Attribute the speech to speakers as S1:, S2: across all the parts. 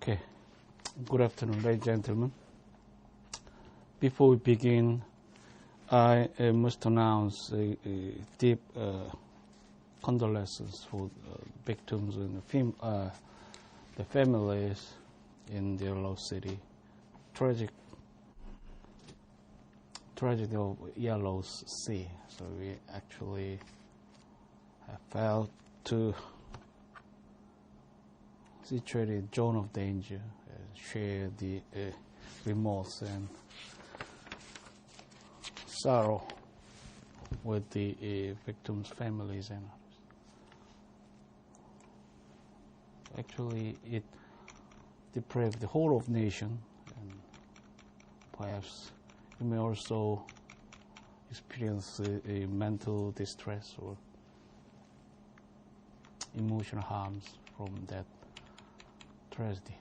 S1: Okay, good afternoon, ladies and gentlemen. Before we begin, I must announce a deep condolences for victims and the families in their lost city. Tragedy of Yellow Sea. So we actually have felt to situated zone of danger, share the remorse and sorrow with the victims' families and others. Actually, it depraved the whole of nation, and perhaps you may also experience a mental distress or emotional harms from that tragedy.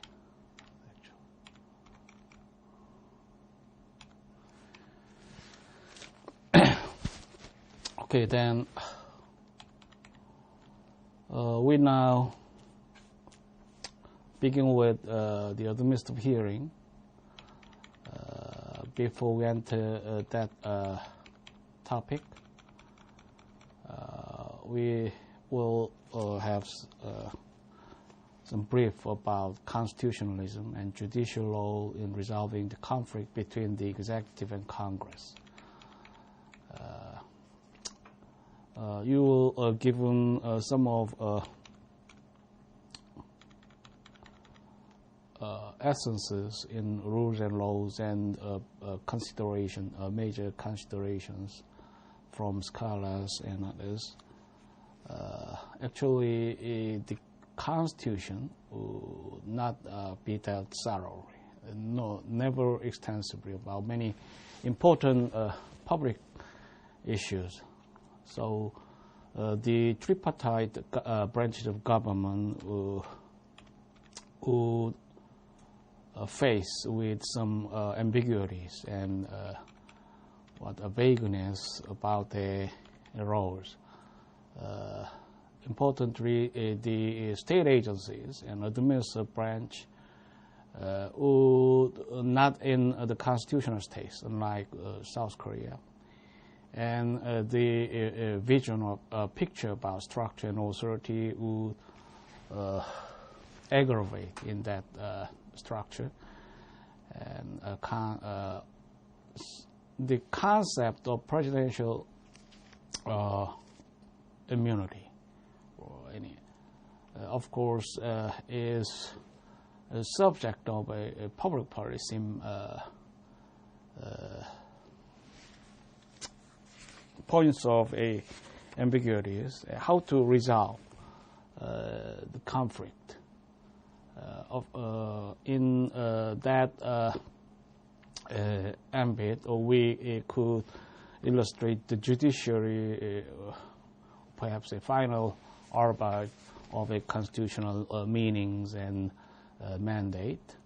S1: Okay, then we now begin with the administrative hearing. Before we enter that topic, we will have some brief about constitutionalism and judicial law in resolving the conflict between the executive and Congress. You will given some of essences in rules and laws and major considerations from scholars and others. Actually, the Constitution will not be dealt thoroughly, never extensively about many important public issues. So the tripartite branches of government would face with some ambiguities and vagueness about their roles. Importantly, the state agencies and administrative branch would not in the constitutional states, unlike South Korea. And the vision of picture about structure and authority would aggravate in that structure. And the concept of presidential immunity, or any, of course, is a subject of a public policy points of ambiguities, how to resolve the conflict. In that ambit, we could illustrate the judiciary, perhaps a final arbiter of a constitutional meanings and mandate.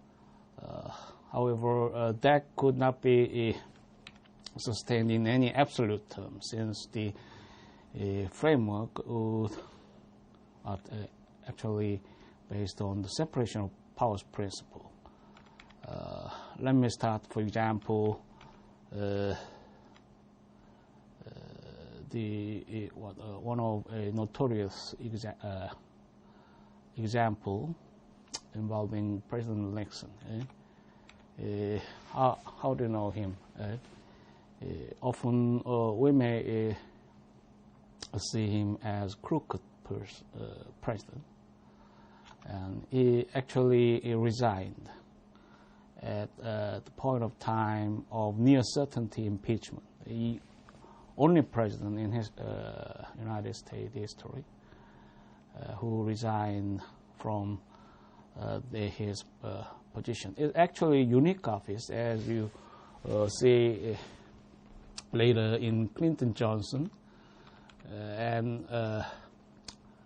S1: However, that could not be sustained in any absolute terms, since the framework would actually based on the separation of powers principle. Let me start, for example, one of a notorious example involving President Nixon. How do you know him? Often we may see him as crooked president, and he actually resigned at the point of time of near certainty impeachment. He only president in his United States history who resigned from his position. It's actually a unique office, as you see later in Clinton Johnson, and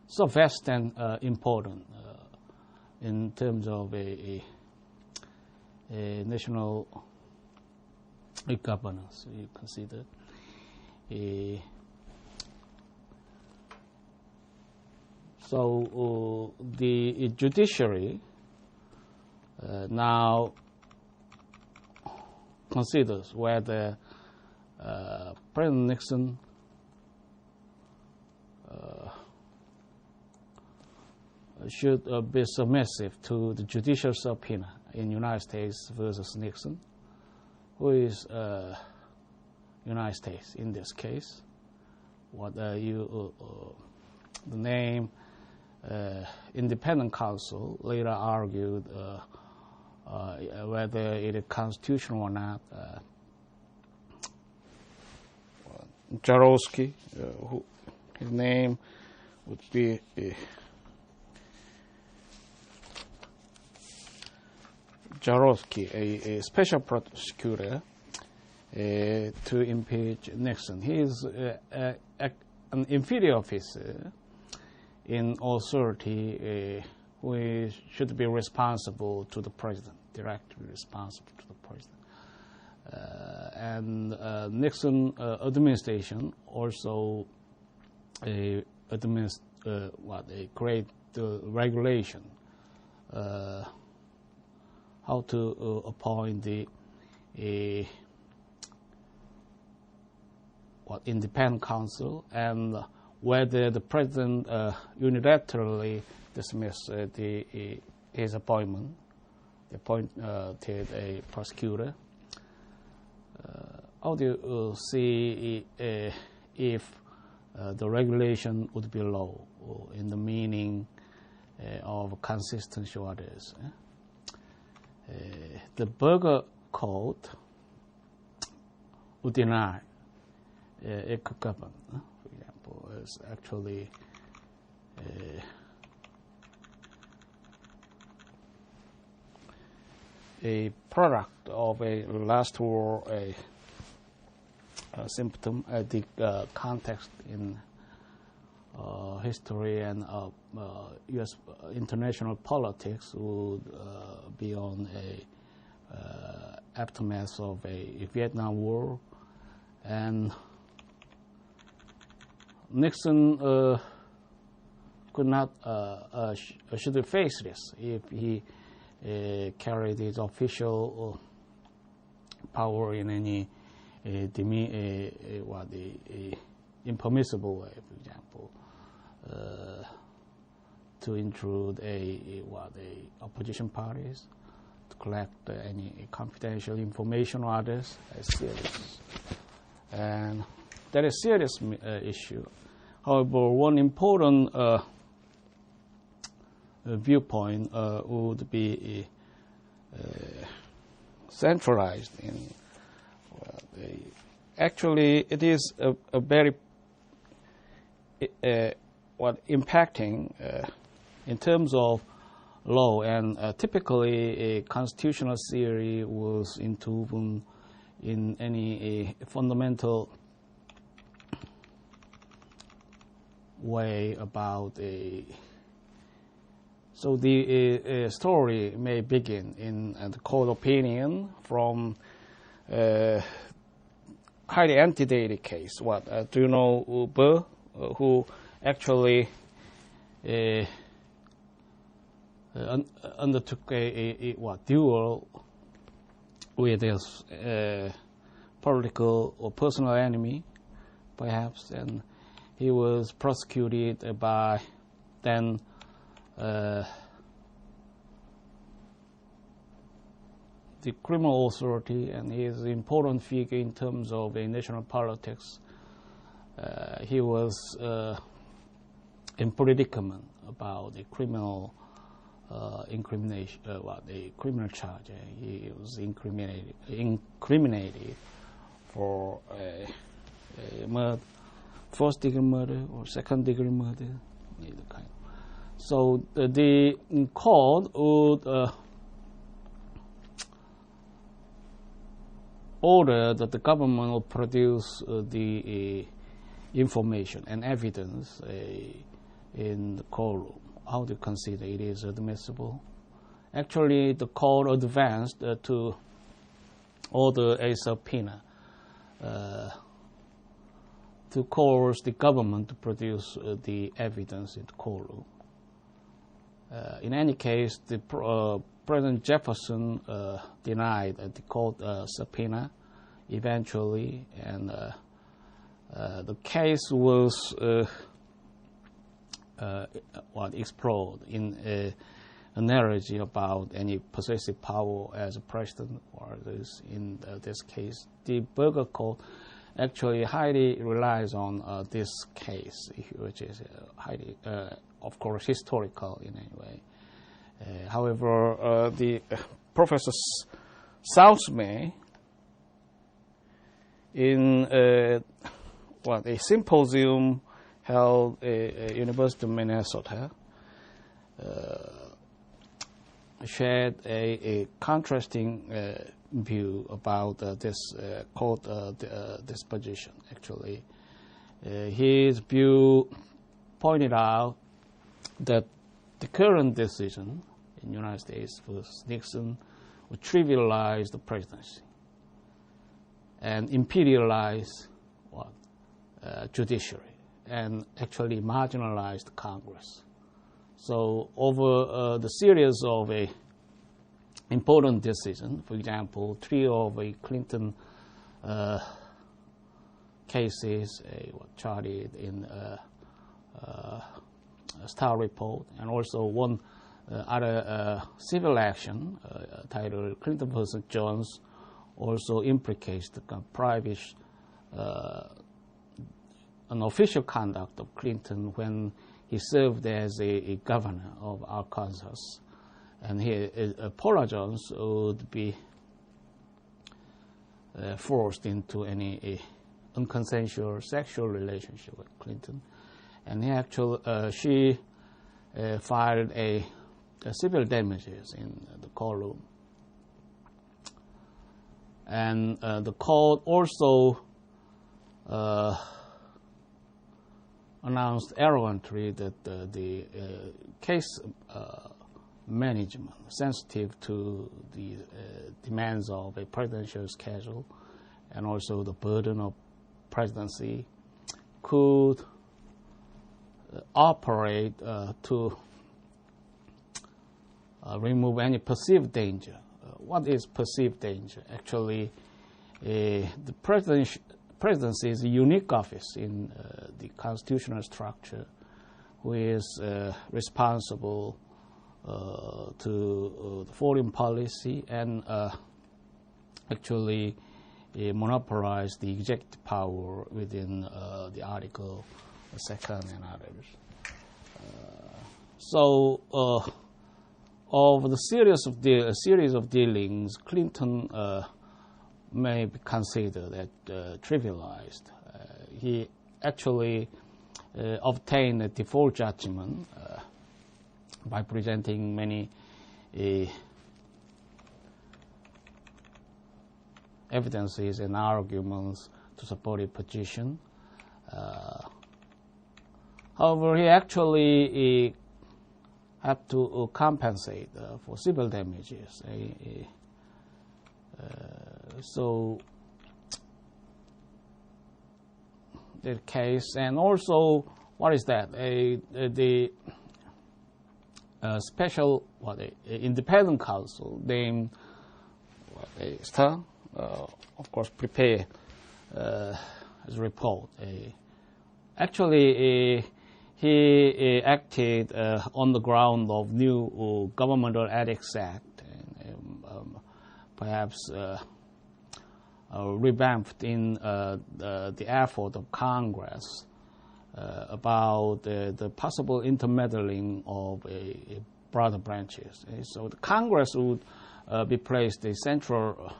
S1: so vast and important in terms of a national governance. You consider so the judiciary now considers whether President Nixon should be submissive to the judicial subpoena in United States versus Nixon, who is United States in this case. What the name independent counsel later argued whether it is constitutional or not. Jarowski, who his name would be Jarowski, a special prosecutor to impeach Nixon. He is an inferior officer in authority who should be responsible to the president, directly responsible to the president. And Nixon administration also a great regulation how to appoint the independent counsel, and whether the president unilaterally dismissed his appointment, appointed a prosecutor. How do you see if the regulation would be low in the meaning of consistency orders? The Burger Code would deny equal government, for example, is actually a product of a last war symptom. The context in history and U.S. international politics would be on a aftermath of a Vietnam War, and Nixon could not should face this if he carried his official power in any impermissible way, for example, to intrude a opposition parties, to collect any confidential information or others. That's serious, and that is a serious issue. However, one important viewpoint would be centralized in actually it is a very impacting in terms of law, and typically a constitutional theory was interwoven in any fundamental way about so the story may begin in the court opinion from highly antedated case. Do you know Burr, who actually undertook a duel with his political or personal enemy, perhaps, and he was prosecuted by then the criminal authority, and he is an important figure in terms of national politics. He was in predicament about the criminal incrimination, the criminal charge. He was incriminated for murder, first-degree murder or second-degree murder, either kind. So the court would order that the government will produce the information and evidence in the courtroom. How to consider it is admissible? Actually, the court advanced to order a subpoena to coerce the government to produce the evidence in the courtroom. In any case, the President Jefferson denied the court subpoena eventually, and the case was explored in a narrative about any possessive power as a president, or this, in this case, the Burger Court actually highly relies on this case, which is highly, of course, historical in any way. However, the Professor Southmay, in a symposium held at University of Minnesota, shared a contrasting view about this court disposition. Actually, his view pointed out that the current decision in the United States versus Nixon would trivialize the presidency and imperialize judiciary, and actually marginalize the Congress. So over the series of important decisions, for example, 3 of Clinton cases charted in Star Report, and also one other civil action titled Clinton versus Jones, also implicates the private, unofficial conduct of Clinton when he served as a governor of Arkansas, and Paula Jones would be forced into any unconsensual sexual relationship with Clinton, and she filed a civil damages in the courtroom, and the court also announced arrogantly that the case management, sensitive to the demands of a presidential schedule and also the burden of presidency, could operate to remove any perceived danger. What is perceived danger? Actually, the presidency is a unique office in the constitutional structure, who is responsible to the foreign policy and actually monopolize the executive power within the Article 2 and others. So of the series of dealings, Clinton may be considered as trivialized. He actually obtained a default judgment by presenting many evidences and arguments to support his position. However, he actually had to compensate for civil damages. So the case, and also what is that? The special independent counsel named Stern, of course, prepare his report. Actually, he acted on the ground of new Governmental Ethics Act, and perhaps revamped in the effort of Congress about the possible intermeddling of broader branches. So the Congress would be placed a central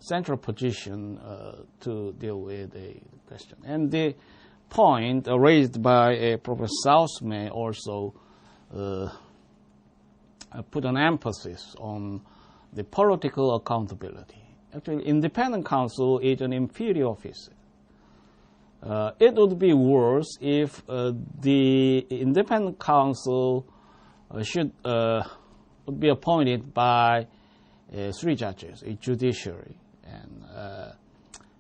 S1: central position to deal with the question. And the point raised by Professor Southmay also put an emphasis on the political accountability. Actually, independent counsel is an inferior officer. It would be worse if the independent counsel should be appointed by 3 judges, a judiciary. And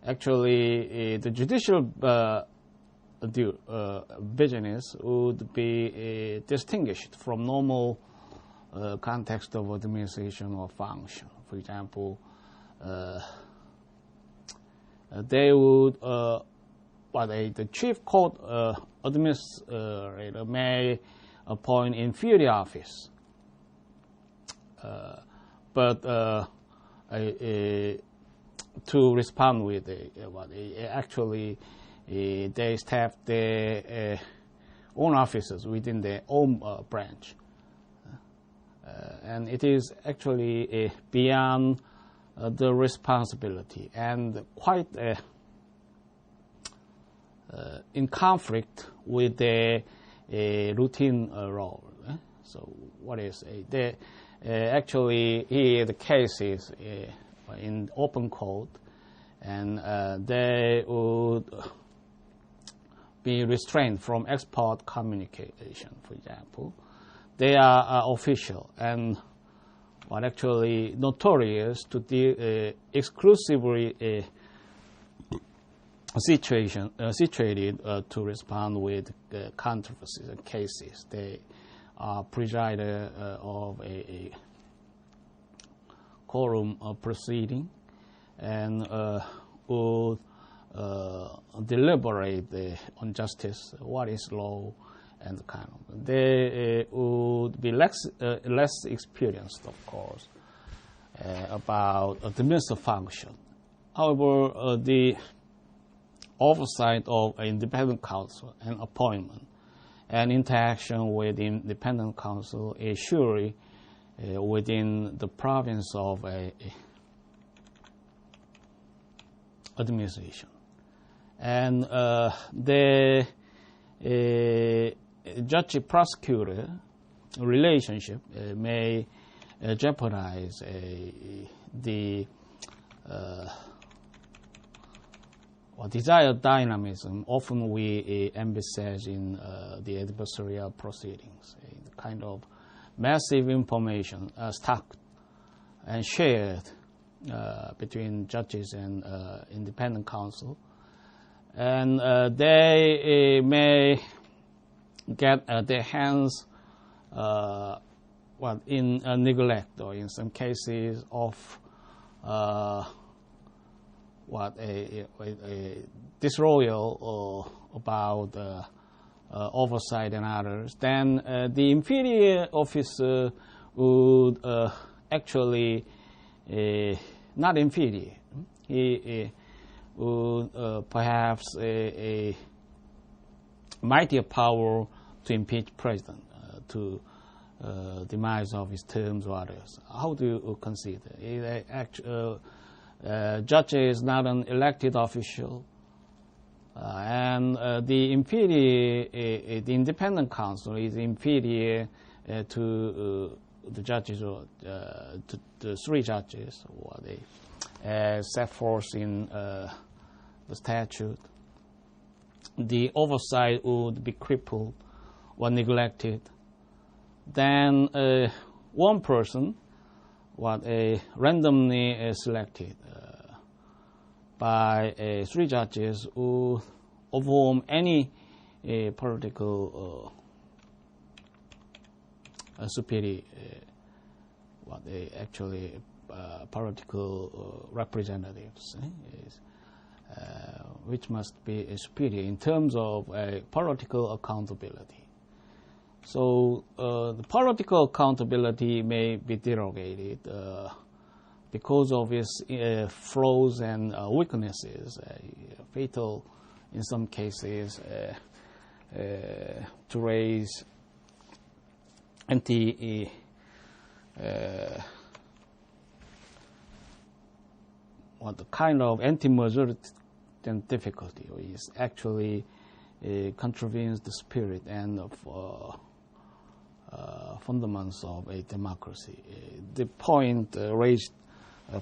S1: actually, the judicial business would be distinguished from normal context of administration or function. For example, they would, the chief court administrator may appoint inferior office, but to respond with actually they staff their own officers within their own branch, and it is actually beyond the responsibility and quite in conflict with their routine role. So what is actually here the case is in open court, and they would be restrained from export communication, for example. They are official and actually notorious to deal exclusively situated to respond with controversies and cases. They are presider of a quorum proceeding and would deliberate on justice, what is law, and kind of. They would be less experienced, of course, about the minister function. However, the oversight of independent counsel and appointment and interaction with independent counsel is surely within the province of administration. And the judge-prosecutor relationship may jeopardize the desired dynamism often we envisage in the adversarial proceedings, the kind of massive information stocked and shared between judges and independent counsel, and they may get their hands in neglect, or in some cases of disloyal about oversight and others. Then the inferior officer would actually not inferior. He would perhaps a mightier power to impeach president, to demise of his terms or others. How do you consider? Judge is not an elected official, and the inferior, the independent counsel is inferior to the judges, or to the three judges, or they set forth in the statute. The oversight would be crippled or neglected. Then one person, randomly selected by three judges, who overwhelm any political superior, actually political representatives, which must be superior in terms of political accountability. So the political accountability may be derogated because of its flaws and weaknesses, fatal in some cases, to raise the kind of anti-majority difficulty is actually contravenes the spirit and of fundamentals of a democracy. The point raised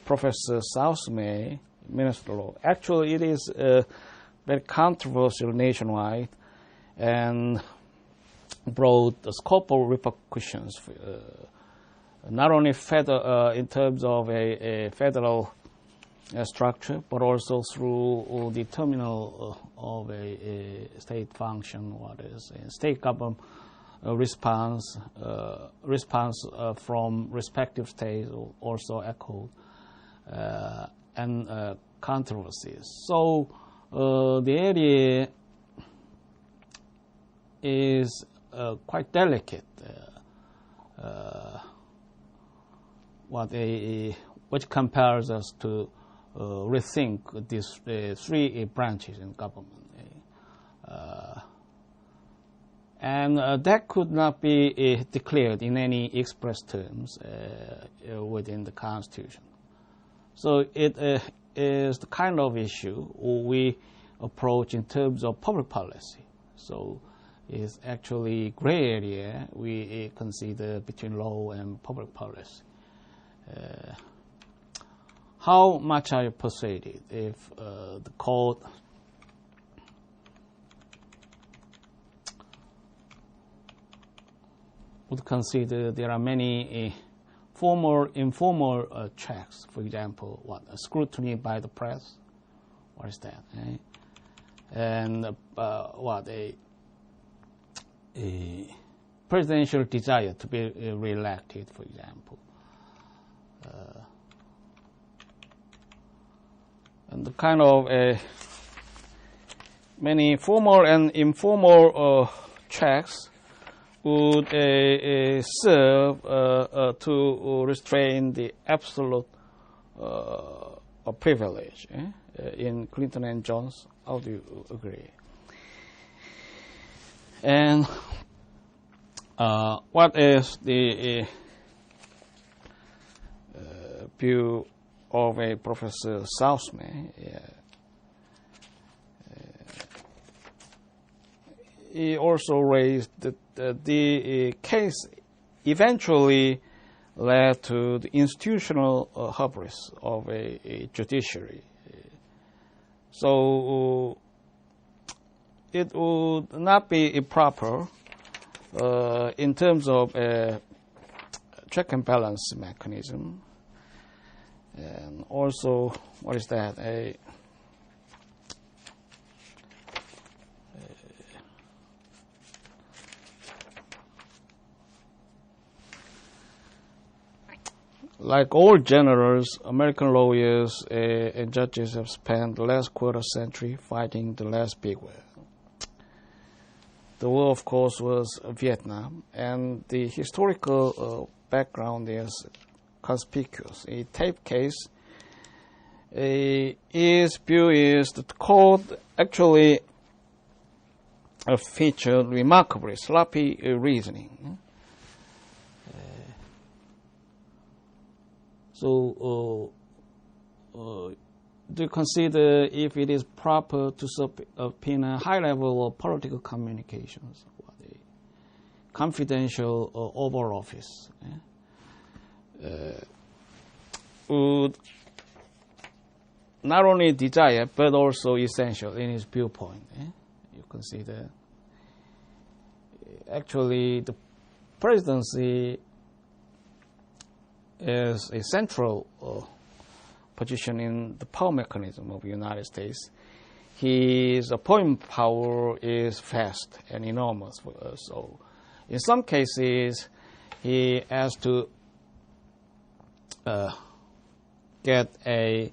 S1: Professor Southmay, Minister of Law, actually it is very controversial nationwide and brought the scope of repercussions, not only in terms of a federal structure, but also through the terminal of a state function, what is a state government response from respective states also echoed, and controversies. So the area is quite delicate, which compels us to rethink these three branches in government. And that could not be declared in any express terms within the Constitution. So it is the kind of issue we approach in terms of public policy. So it's actually gray area we consider between law and public policy. How much are you persuaded if the court would consider there are many formal, informal checks, for example, a scrutiny by the press, what is that? And a presidential desire to be re-elected, for example. And the kind of many formal and informal checks would serve to restrain the absolute privilege in Clinton and Jones. How do you agree? And what is the view of a Professor Southman? He also raised that the case eventually led to the institutional hubris of a judiciary. So it would not be proper in terms of a check and balance mechanism. And also, what is that? Like all generals, American lawyers and judges have spent the last quarter century fighting the last big war. The war, of course, was Vietnam, and the historical background is conspicuous. A tape case his view is that the court actually featured remarkably sloppy reasoning. So do you consider if it is proper to subpoena high level of political communications, confidential Oval Office, would not only desire but also essential in his viewpoint? You consider actually the presidency is a central position in the power mechanism of the United States. His appointment power is vast and enormous. So in some cases, he has to get a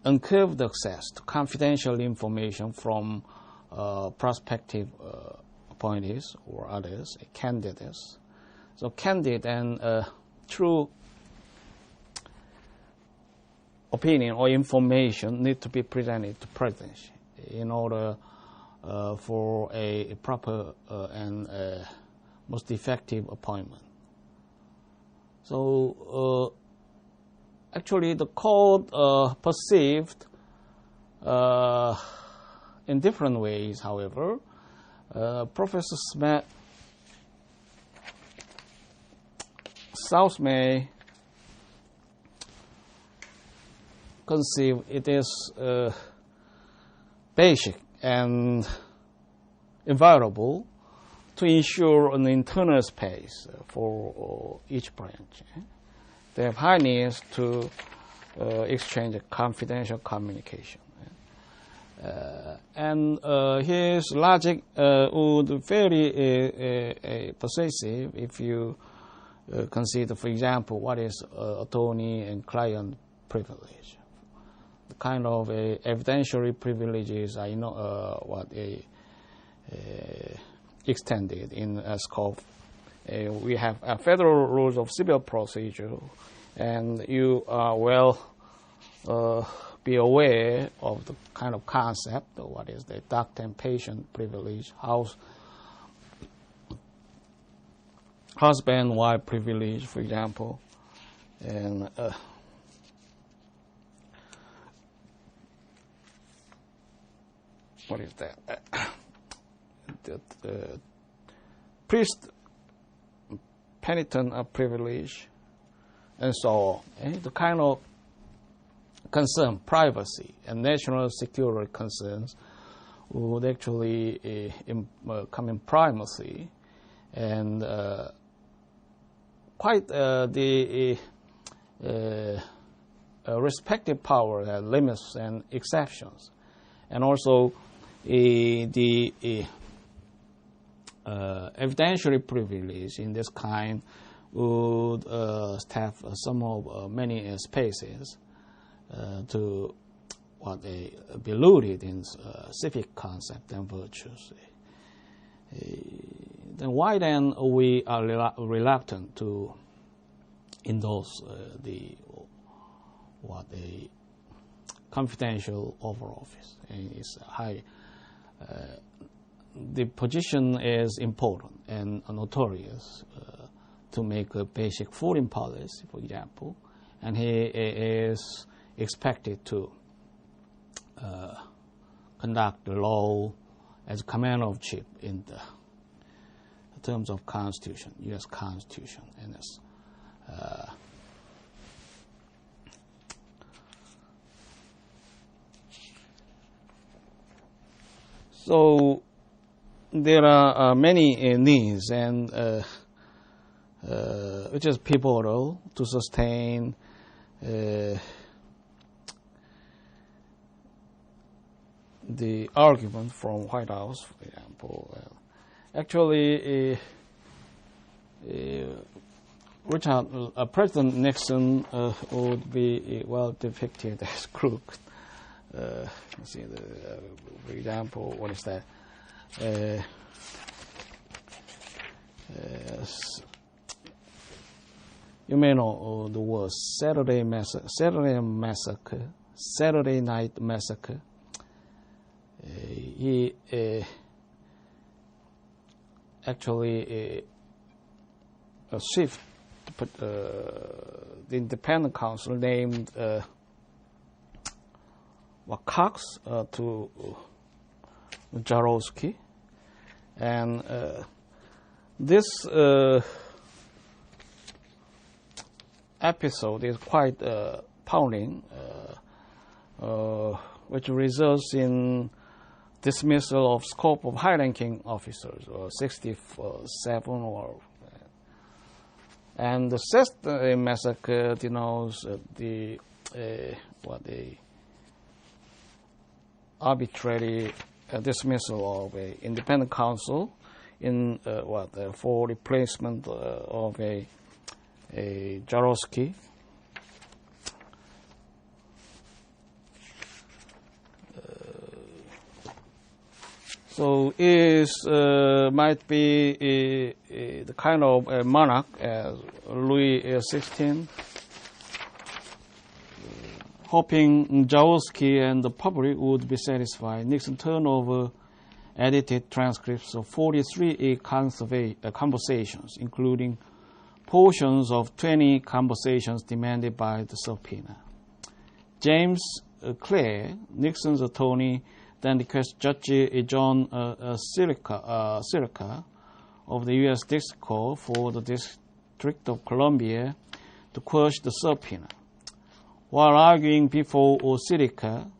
S1: uncurved access to confidential information from prospective appointees or others, candidates. So candid and true opinion or information need to be presented to presidency in order for a proper and most effective appointment. So actually the court perceived in different ways, however. Professor Southman conceive it is basic and invaluable to ensure an internal space for each branch. They have high needs to exchange confidential communication. And his logic would be very persuasive if you consider, for example, what is attorney and client privilege. The kind of evidentiary privileges are extended in scope. We have federal rules of civil procedure, and you are well be aware of the kind of concept of what is the doctor and patient privilege, husband-wife privilege, for example, and what is that? The priest penitent privilege, and so on. The kind of concern, privacy and national security concerns would actually come in primacy, and quite the respective power has limits and exceptions, and also the evidentiary privilege in this kind would have many spaces to what they be rooted in civic concept and virtues. Then why then we are reluctant to endorse the confidential over office? It's high. The position is important and notorious to make a basic foreign policy, for example, and he is expected to conduct the law as commander-in-chief in the terms of Constitution, U.S. Constitution, and so there are many needs, and which is pivotal to sustain the argument from White House, for example. Actually, President Nixon would be well depicted as crooked. See, for example, what is that? You may know the word Saturday Night Massacre. He actually the independent counsel named Cox to Jarowski, and this episode is quite pounding, which results in dismissal of scope of high-ranking officers, or 67, and the Saturday massacre denotes the arbitrary dismissal of an independent counsel in for replacement of a Jarowski. So it might be the kind of a monarch as Louis XVI, hoping Jarowski and the public would be satisfied. Nixon turned over edited transcripts of 43 conversations, including portions of 20 conversations demanded by the subpoena. James Clare, Nixon's attorney, then requested Judge John Sirica of the U.S. District Court for the District of Columbia to quash the subpoena. While arguing before Sirica,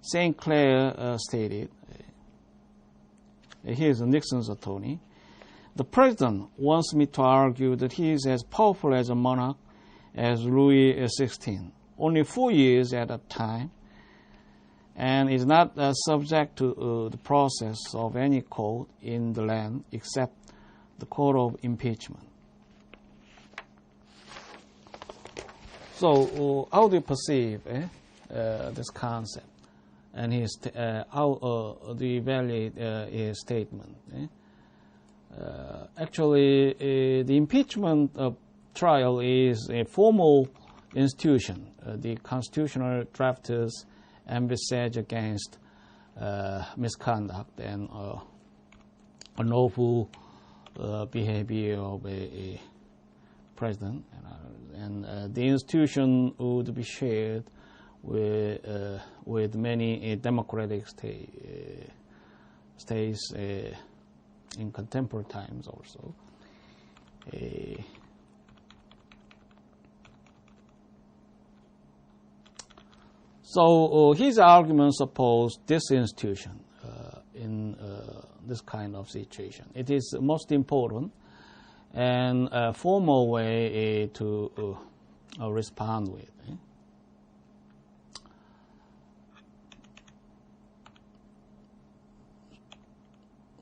S1: St. Clair stated, he is Nixon's attorney, "The president wants me to argue that he is as powerful as a monarch as Louis XVI, only 4 years at a time, and is not subject to the process of any court in the land except the court of impeachment. So how do you perceive this concept, and how do you evaluate his statement? Actually, the impeachment trial is a formal institution. The constitutional drafters envisage against misconduct and unlawful behavior of a president, and the institution would be shared with many democratic states in contemporary times also. So his argument suppose this institution in this kind of situation. It is the most important and formal way to respond with.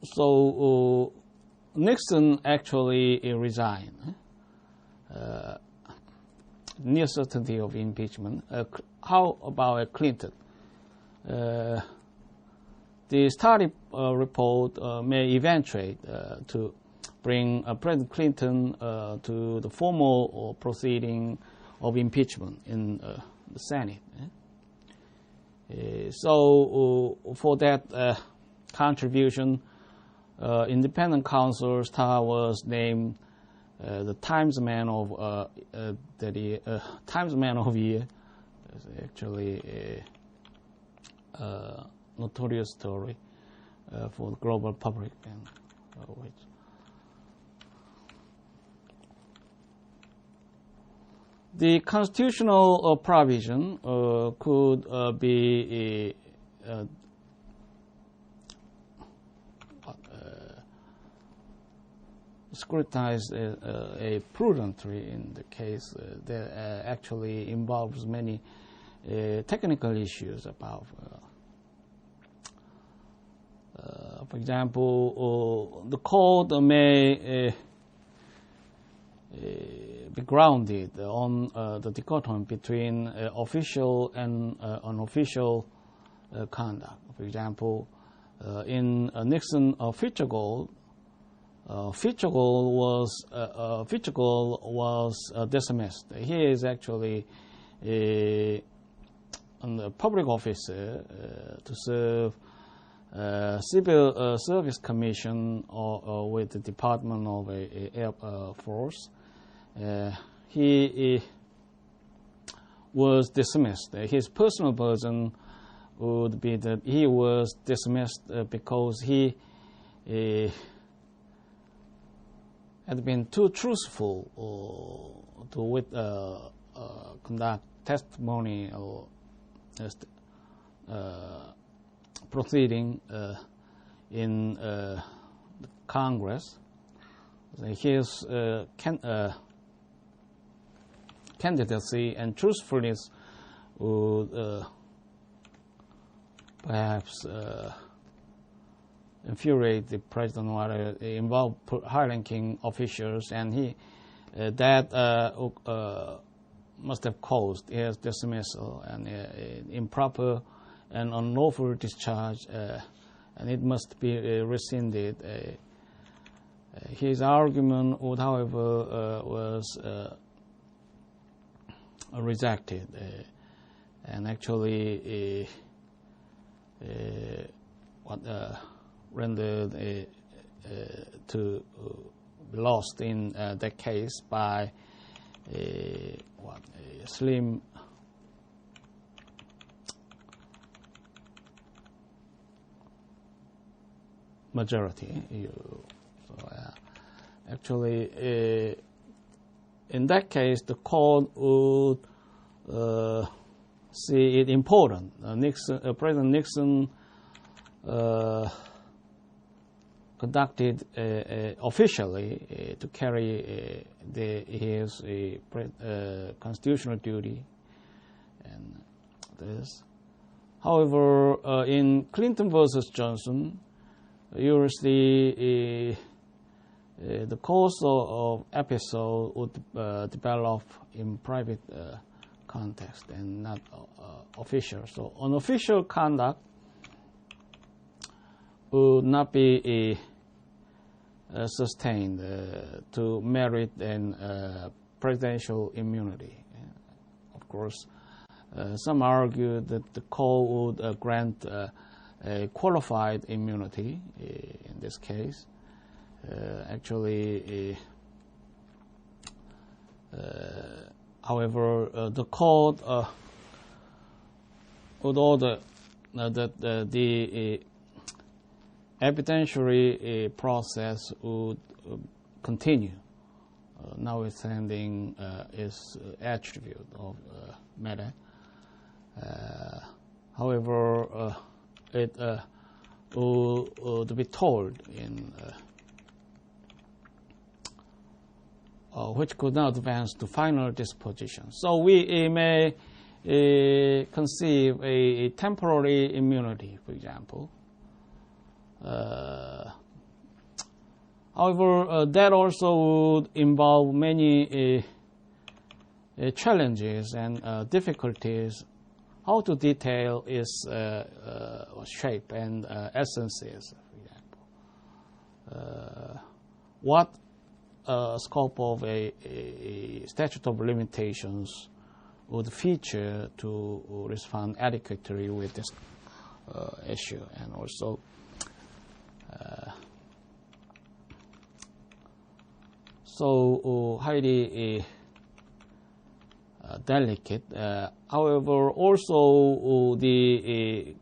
S1: So Nixon actually resigned. Near certainty of impeachment. How about Clinton? The study report may eventuate to bring President Clinton to the formal proceeding of impeachment in the Senate. So for that contribution, independent counsel Starr was named the Times Man of Times Man of Year. It's actually a notorious story for the global public, and which the constitutional provision could be scrutinized prudently in the case that actually involves many technical issues about, for example, the court may be grounded on the dichotomy between official and unofficial conduct. For example, in Nixon Fitzgerald, Fitzgerald was dismissed. He is actually a public officer to serve Civil Service Commission or with the Department of Air Force. He was dismissed. His personal version would be that he was dismissed because he had been too truthful to conduct testimony or proceeding in Congress. His candidacy and truthfulness would perhaps infuriate the president or involve high-ranking officials, and he must have caused his dismissal and improper and unlawful discharge, and it must be rescinded. His argument would, however, was rejected, and actually rendered to be lost in that case by a slim majority. Actually, in that case, the court would see it important. President Nixon conducted officially to carry his constitutional duty and this. However, in Clinton versus Johnson, you will see the course of episode would develop in private context and not official. So unofficial conduct would not be sustained to merit an presidential immunity. Of course, some argue that the court would grant a qualified immunity in this case. However, the court would order that the evidentiary process would continue, notwithstanding its attribute of matter. However, it would be told in which could not advance to final disposition. So we may conceive a temporary immunity, for example. However, that also would involve many challenges and difficulties. How to detail its shape and essences, for example. What scope of a statute of limitations would feature to respond adequately with this issue, and also so highly delicate. However, also the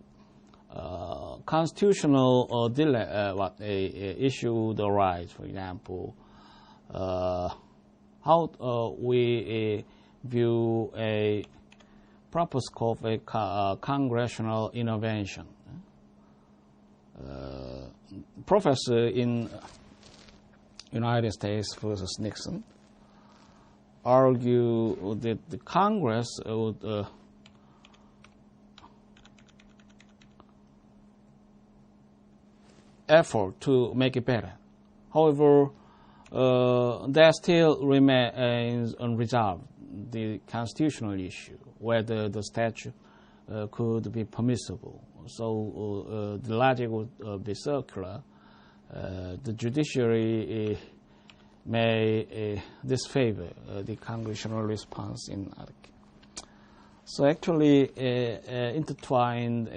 S1: constitutional issue would arise. For example, how we view a proper scope of a congressional intervention. Professor in United States versus Nixon argue that the Congress would effort to make it better. However, that still remains unresolved, the constitutional issue, whether the statute could be permissible. So the logic would be circular. The judiciary may disfavor the congressional response in other cases. So actually intertwined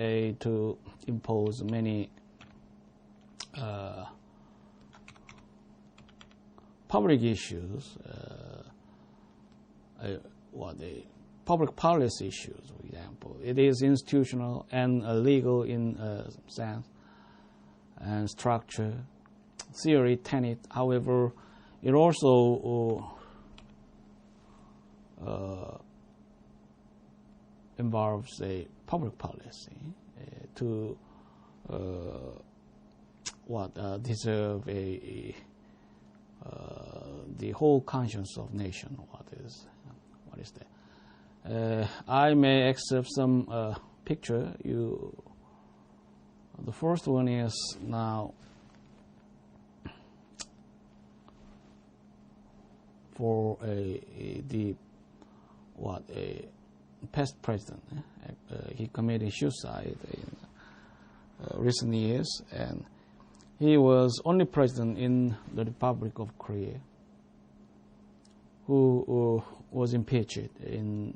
S1: to impose many public issues, public policy issues, for example. It is institutional and legal in sense and structure, theory, tenet. However, it also involves a public policy to deserve the whole conscience of nation. What is that? I may accept some picture. The first one is now for a past president. He committed suicide in recent years, and he was only president in the Republic of Korea who was impeached in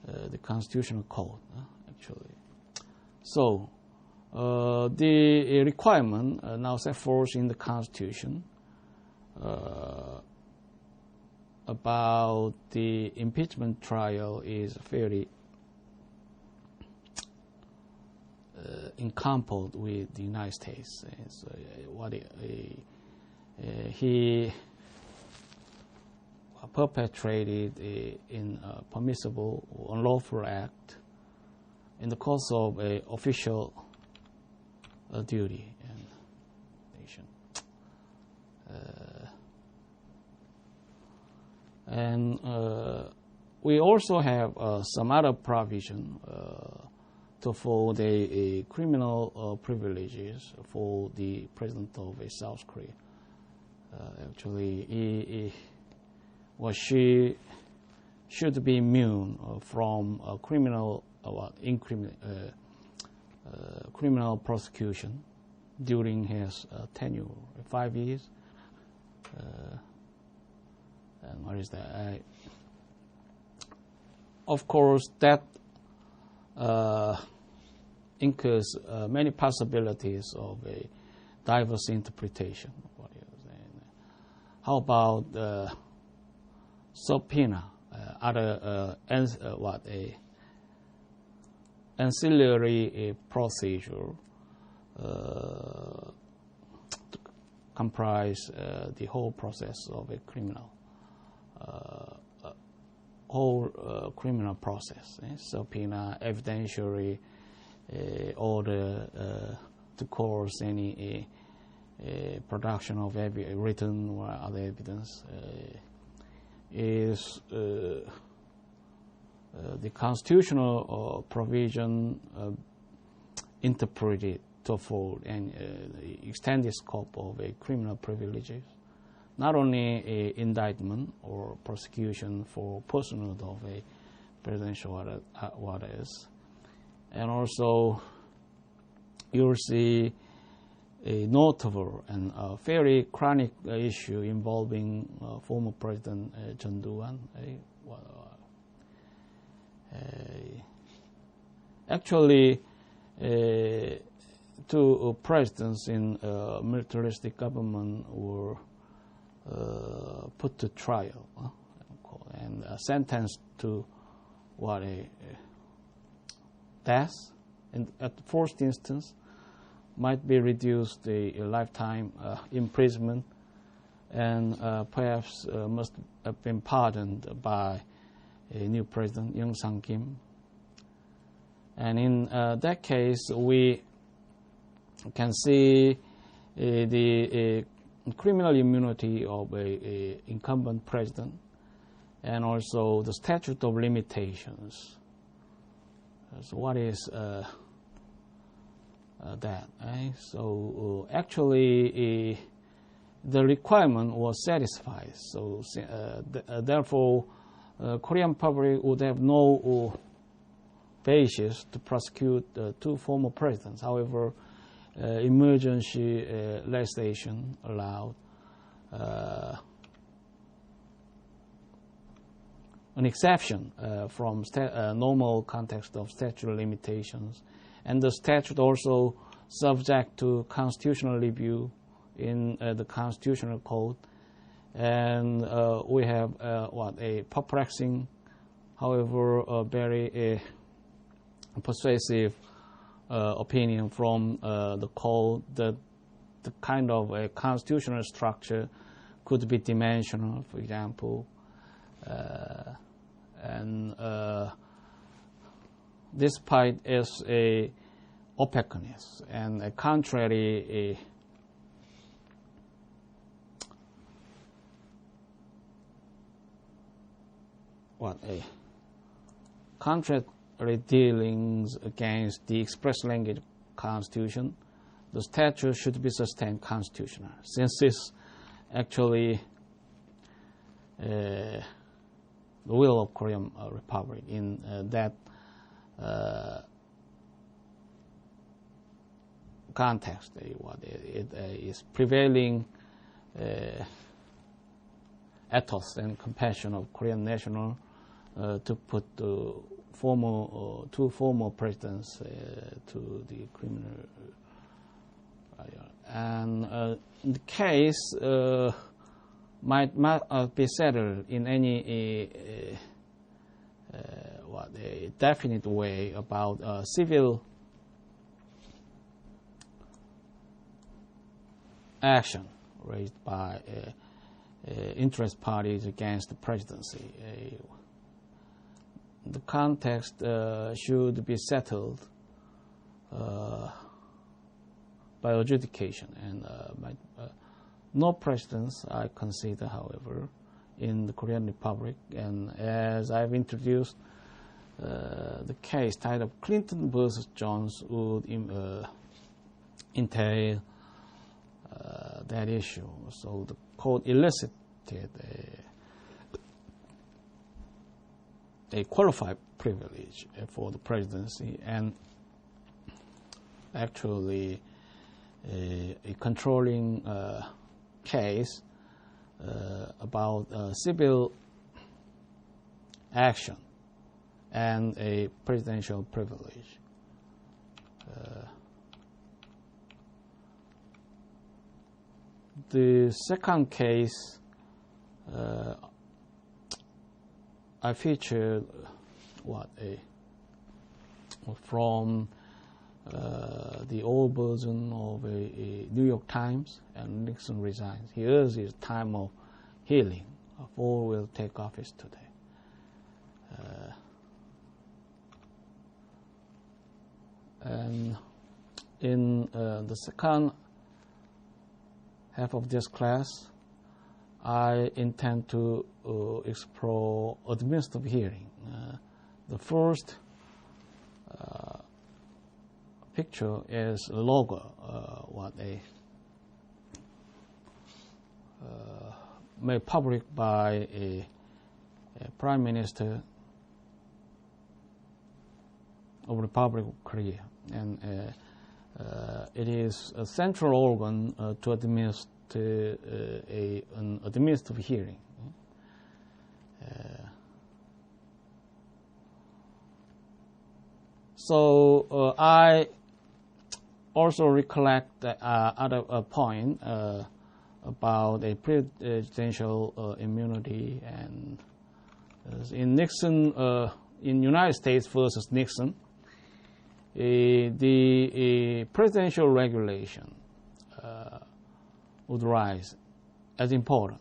S1: the Constitutional Court, actually. So the requirement now set forth in the Constitution about the impeachment trial is fairly encompassed with the United States. So he perpetrated in permissible unlawful act in the course of an official duty and nation. And we also have some other provision to for the criminal privileges for the president of South Korea. Actually, she should be immune from criminal criminal prosecution during his tenure, 5 years. And what is that? Of course, that incurs many possibilities of a diverse interpretation. How about subpoena, other ancillary procedure to comprise the whole process of a criminal, criminal process. Subpoena, evidentiary order to coerce any production of written or other evidence is the constitutional provision interpreted to fold and extend the scope of a criminal privileges, not only a indictment or prosecution for personal of a presidential orders, and also you'll see a notable and very chronic issue involving former President Chun Doo-hwan. Actually, two presidents in militaristic government were put to trial and sentenced to death, and at the first instance might be reduced a lifetime imprisonment, and perhaps must have been pardoned by a new president, Young Sang-kim. And in that case, we can see the criminal immunity of a incumbent president, and also the statute of limitations. So what is that? So actually, the requirement was satisfied. So therefore, Korean public would have no basis to prosecute two former presidents. However, emergency legislation allowed an exception from normal context of statute of limitations, and the statute also subject to constitutional review in the constitutional code. And we have a perplexing, however, very persuasive opinion from the code that the kind of a constitutional structure could be dimensional, for example, and despite is a opaqueness and a contrary contrary dealings against the express language Constitution, the statute should be sustained constitutional, since it's actually the will of Korean Republic in that context. It is prevailing ethos and compassion of Korean national to put two former presidents to the criminal trial. And the case might be settled in any a definite way about civil action raised by interest parties against the presidency. The context should be settled by adjudication, and no precedents I consider, however, in the Korean Republic. And as I've introduced, the case titled Clinton versus Jones would entail that issue. So the court elicited a qualified privilege for the presidency, and actually a controlling case about civil action and a presidential privilege. The second case I featured from the old version of a New York Times, and Nixon resigns. He urges time of healing. Ford will take office today. And in the second half of this class, I intend to explore administrative hearing. The first picture is a logo, made public by a Prime Minister of the Republic of Korea, and it is a central organ to administer an administrative hearing. So I also recollect the other point about a presidential immunity, and in Nixon, in United States versus Nixon, the presidential regulation would rise as important.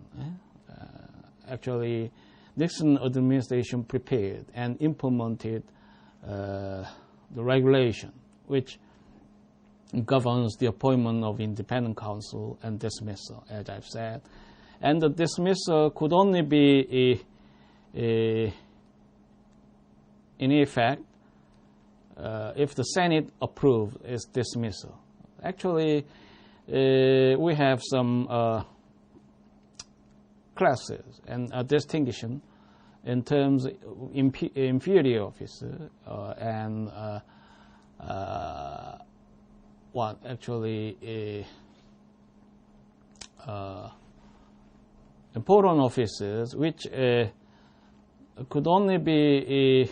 S1: Actually, Nixon administration prepared and implemented the regulation which governs the appointment of independent counsel and dismissal, as I've said. And the dismissal could only be in effect if the Senate approved its dismissal. Actually, we have some classes and a distinction in terms of inferior officer and important officers, which could only be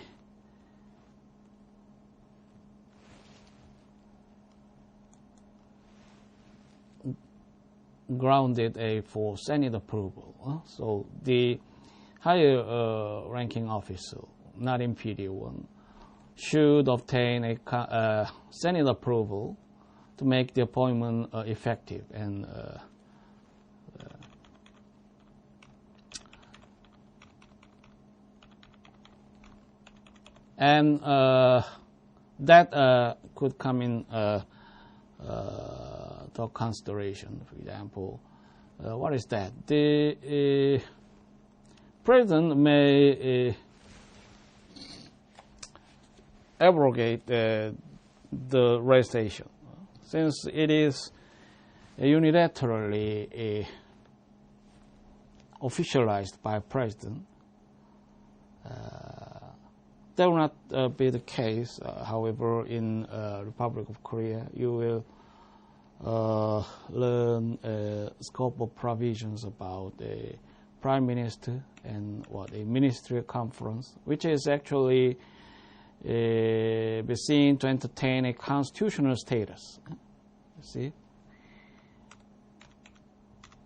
S1: grounded for Senate approval. So the higher ranking officer, not inferior one, should obtain a Senate approval to make the appointment effective. And that could come in to consideration. For example, what is that? The president may abrogate the legislation, since it is unilaterally officialized by president. That will not be the case. However, in Republic of Korea, you will learn scope of provisions about the Prime Minister and a ministerial conference, which is actually be seen to entertain a constitutional status. You see?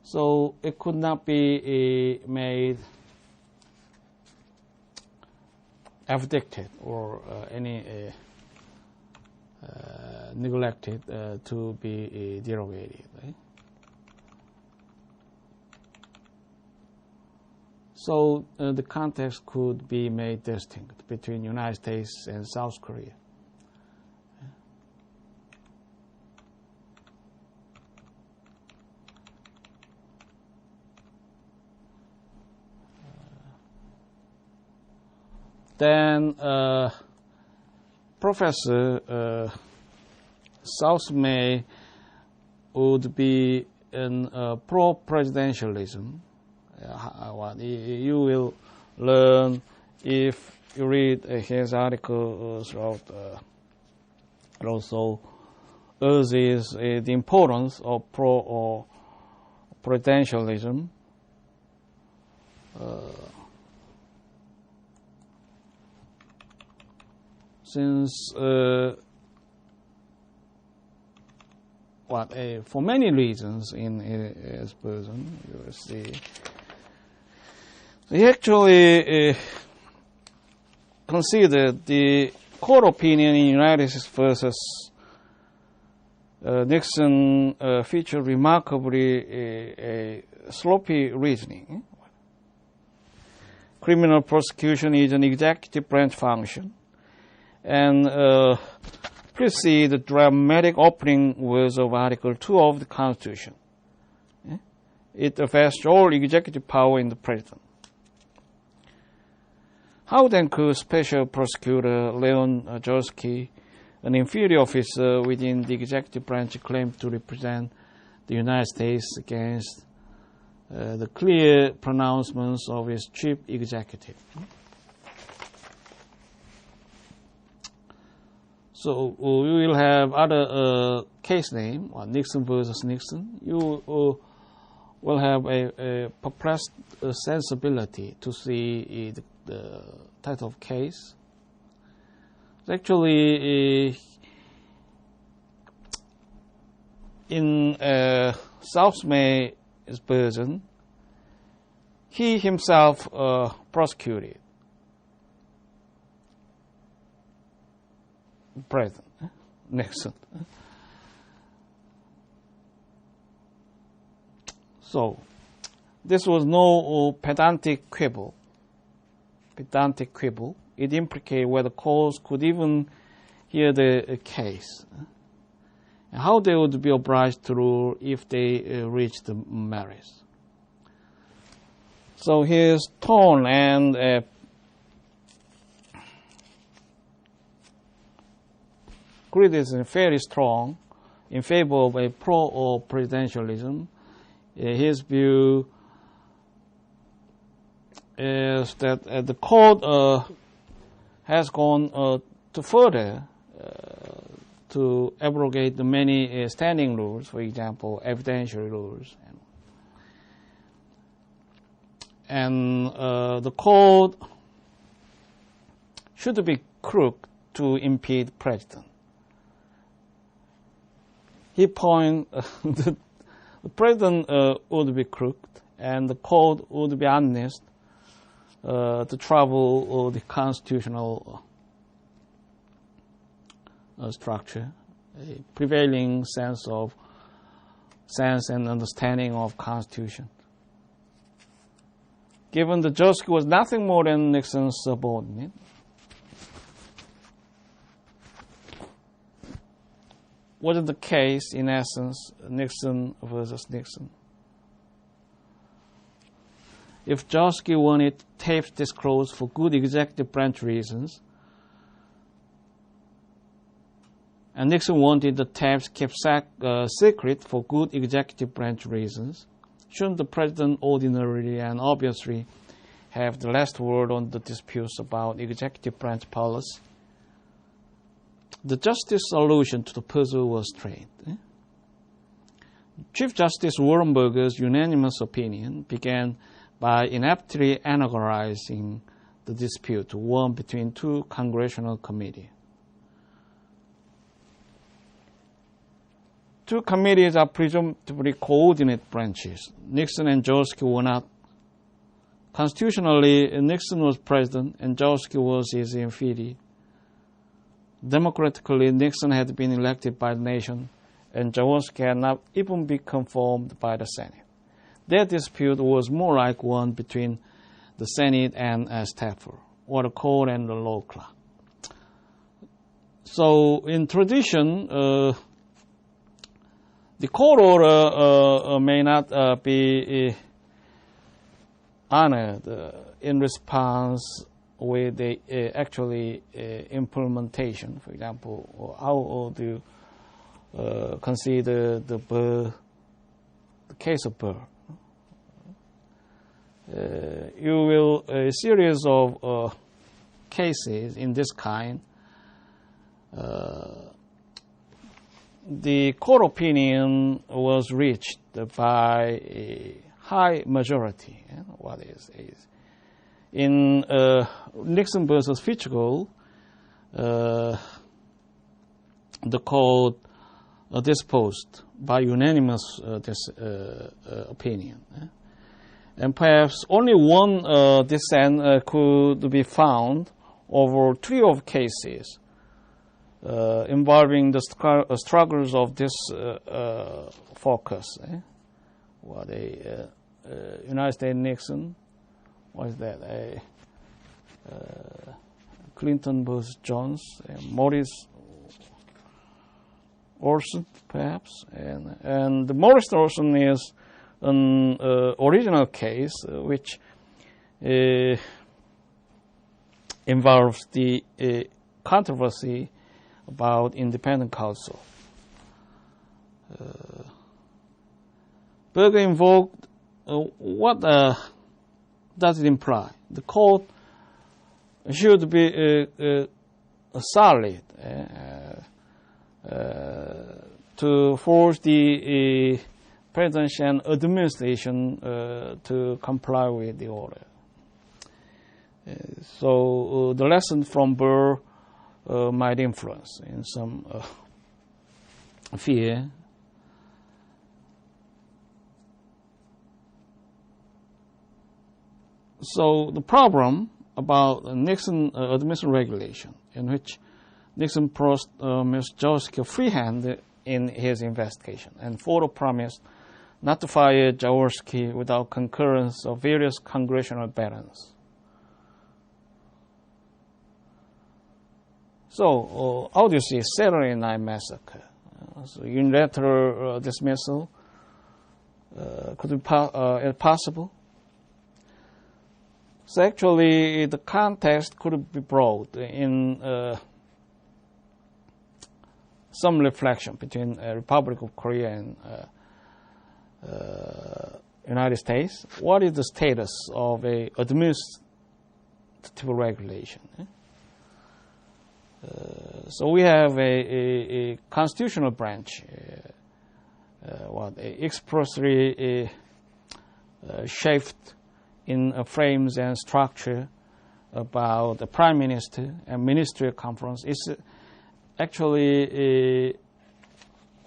S1: So it could not be made abdicted or any neglected to be derogated. Right? So the context could be made distinct between United States and South Korea. then Professor Southmay would be in pro-presidentialism. What you will learn if you read his article throughout. Also urges the importance of pro-presidentialism. Since for many reasons in his person, you will see, he actually considered the court opinion in United States versus Nixon featured remarkably a sloppy reasoning. Criminal prosecution is an executive branch function, and precede the dramatic opening words of Article 2 of the Constitution. It vests all executive power in the President. How then could Special Prosecutor Leon Jorsky, an inferior officer within the executive branch, claim to represent the United States against the clear pronouncements of his chief executive? So you will have other case name, Nixon versus Nixon. You will have a perplexed sensibility to see the type of case. Actually, in Southmay's version, he himself prosecuted President Nixon. So this was no pedantic quibble. It implicated whether courts could even hear the case, and how they would be obliged to rule if they reached the merits. So his tone and criticism very strong in favor of a pro-presidentialism. His view is that the court has gone too further to abrogate the many standing rules, for example, evidentiary rules. And the court should be crooked to impede president. He pointed that the president would be crooked and the court would be honest to travel the constitutional structure, a prevailing sense and understanding of Constitution. Given that Jorsky was nothing more than Nixon's subordinate, wasn't the case, in essence, Nixon versus Nixon? If Jorsky wanted tapes disclosed for good executive branch reasons, and Nixon wanted the tapes kept secret for good executive branch reasons, shouldn't the president ordinarily and obviously have the last word on the disputes about executive branch policy? The justice solution to the puzzle was straight. Chief Justice Warrenberger's unanimous opinion began by ineptly analogizing the dispute, one between two congressional committees. Two committees are presumptively coordinate branches. Nixon and Jorsky were not. Constitutionally, Nixon was president and Jorsky was his inferior. Democratically, Nixon had been elected by the nation and Jorsky had not even been confirmed by the Senate. Their dispute was more like one between the Senate and staffer, or the court and the law clerk. So, in tradition, the court order may not be honored in response with the actually implementation. For example, how do you consider the case of Burr? You will a series of cases in this kind. The court opinion was reached by a high majority. What is in Nixon versus Fitchgold, the court disposed by unanimous opinion. And perhaps only one dissent could be found over 3 of cases involving the struggles of this focus. What United States Nixon, what is that? Clinton versus Jones, Morris Orson, perhaps, and the Morris Orson is an original case which involves the controversy about independent counsel. Berger invoked what does it imply? The court should be solid to force the president and administration to comply with the order. So the lesson from Burr might influence in some fear. So the problem about Nixon administration regulation, in which Nixon promised Mr. Jaworski a free hand in his investigation, and further promised not to fire Jaworski without concurrence of various congressional barons. So, how do you see Saturday Night Massacre? So unilateral dismissal could be possible. So actually, the context could be brought in some reflection between Republic of Korea and United States. What is the status of a administrative regulation? So we have a constitutional branch, expressly shaped in frames and structure about the Prime Minister and Ministerial Conference. It's actually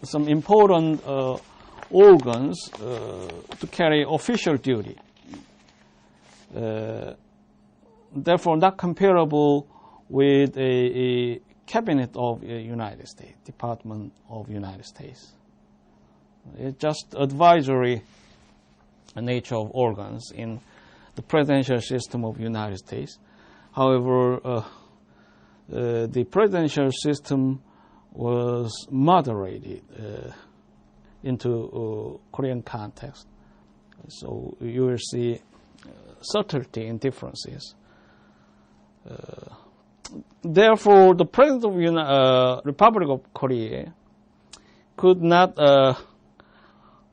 S1: some important organs to carry official duty. Therefore, not comparable with a cabinet of the United States, Department of United States. It's just advisory nature of organs in the presidential system of the United States. However, the presidential system was moderated into Korean context. So you will see subtlety in differences. Therefore, the President of the Republic of Korea could not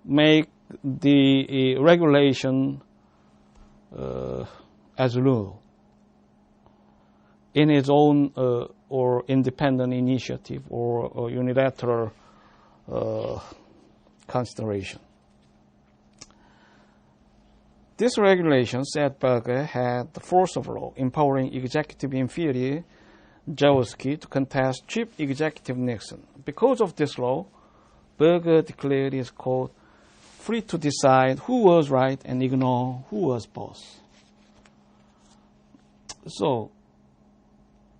S1: make the regulation as rule in his own or independent initiative or unilateral consideration. This regulation, said Berger, had the force of law, empowering executive inferior Jaworski to contest Chief Executive Nixon. Because of this law, Berger declared his court free to decide who was right and ignore who was boss. So,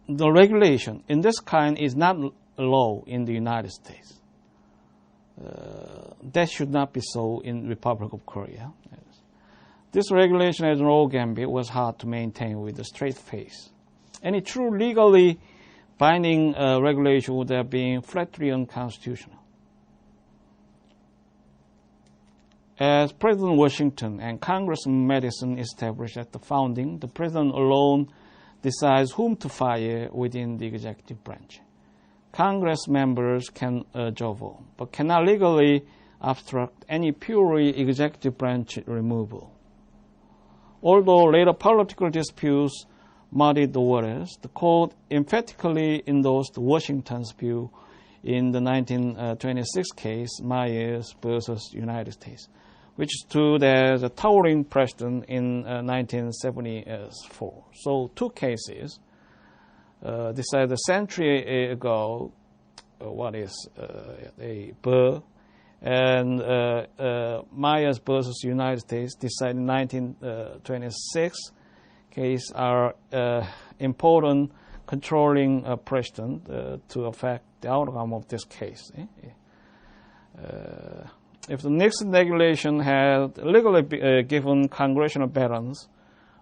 S1: the regulation in this kind is not law in the United States. That should not be so in Republic of Korea. This regulation as an old gambit was hard to maintain with a straight face. Any true legally binding regulation would have been flatly unconstitutional. As President Washington and Congressman Madison established at the founding, the President alone decides whom to fire within the executive branch. Congress members can urge a vote, but cannot legally obstruct any purely executive branch removal. Although later political disputes muddied the waters, the court emphatically endorsed Washington's view in the 1926 case, Myers versus United States, which stood as a towering precedent in 1974. So two cases decided a century ago, what is a Burr, and Myers versus United States decided in 1926 case are important controlling precedent to affect the outcome of this case. If the Nixon regulation had legally given congressional veterans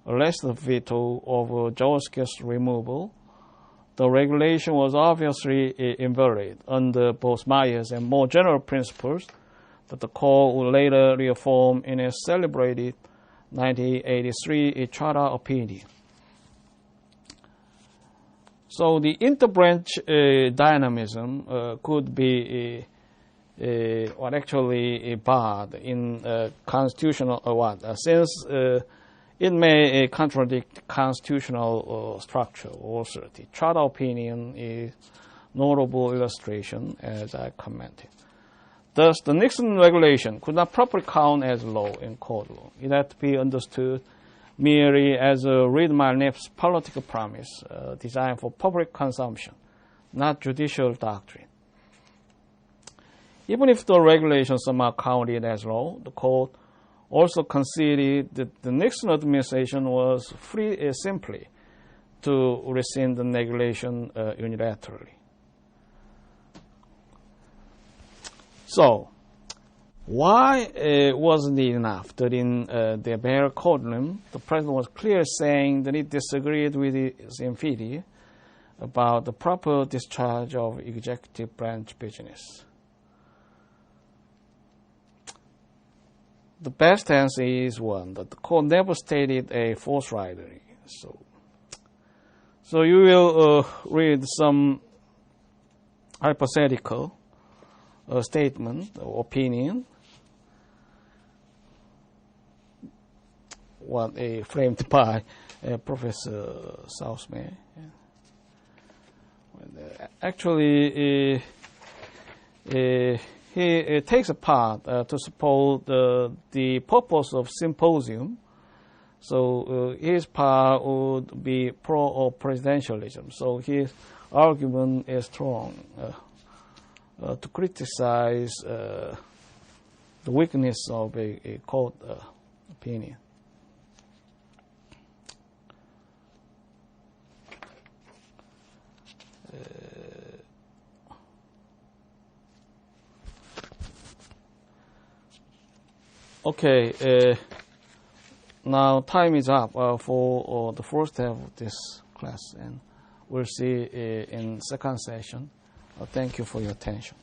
S1: a legislative veto over Jaworski's removal, the regulation was obviously invalid under both Myers and more general principles that the court would later reaffirm in a celebrated 1983 charter opinion. So the interbranch dynamism could be actually barred in constitutional since it may contradict constitutional structure or authority. Charter opinion is notable illustration, as I commented. Thus, the Nixon regulation could not properly count as law in court law. It had to be understood merely as a read-my-lips political promise designed for public consumption, not judicial doctrine. Even if the regulation somehow counted as law, the court also conceded that the Nixon administration was free simply to rescind the regulation unilaterally. So, why wasn't it enough that in the Bear courtroom, the president was clear saying that he disagreed with his inferior about the proper discharge of executive branch business? The best answer is one, that the court never stated a forthrightly. So you will read some hypothetical statement or opinion, framed by Professor Southman. Actually, he takes a part to support the purpose of symposium. So his part would be pro-presidentialism. So his argument is strong to criticize the weakness of a court opinion. Okay, now time is up for the first half of this class, and we'll see in second session. Thank you for your attention.